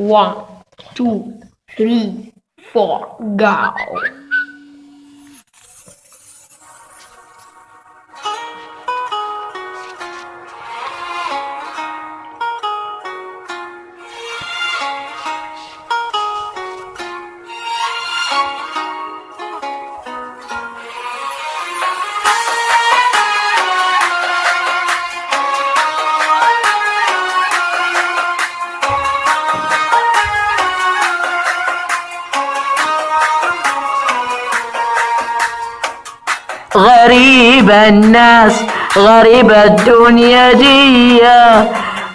1 2 3 4 go. غريب الناس غريب الدنيا دي،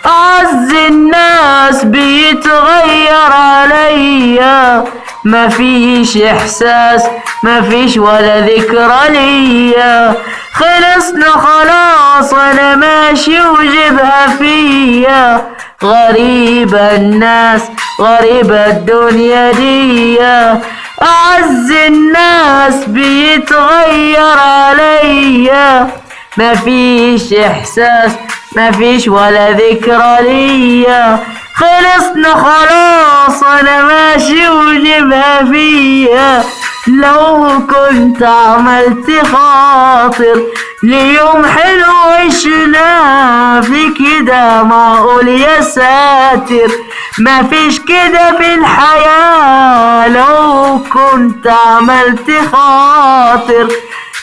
أعز الناس بيتغير عليا، مفيش إحساس مفيش ولا ذكرى ليا، خلصنا خلاص أنا ماشي وجبها فيا. غريب الناس غريب الدنيا دي، أعز الناس بيتغير عليا، مفيش إحساس مفيش ولا ذكرى ليا، خلصنا خلاص أنا ماشي وجبها فيا. لو كنت عملت خاطر ليوم حلو عشنا في كده، معقول يا ساتر مفيش كده في الحياة. لو كنت عملت خاطر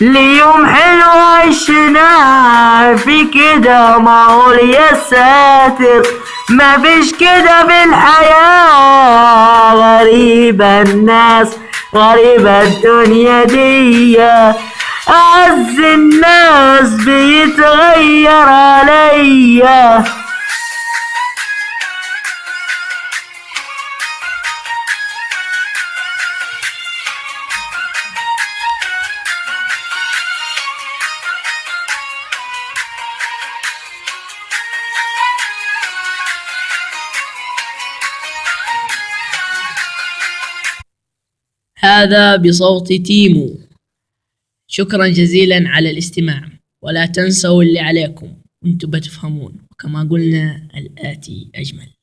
ليوم حلو عشنا في كده، معقول يا ساتر مفيش كده في الحياة. غريب الناس غريب الدنيا دي، أعز الناس بيتغير عليا. هذا بصوت تيمو. شكرا جزيلا على الاستماع، ولا تنسوا اللي عليكم وانتم بتفهمون، وكما قلنا الآتي أجمل.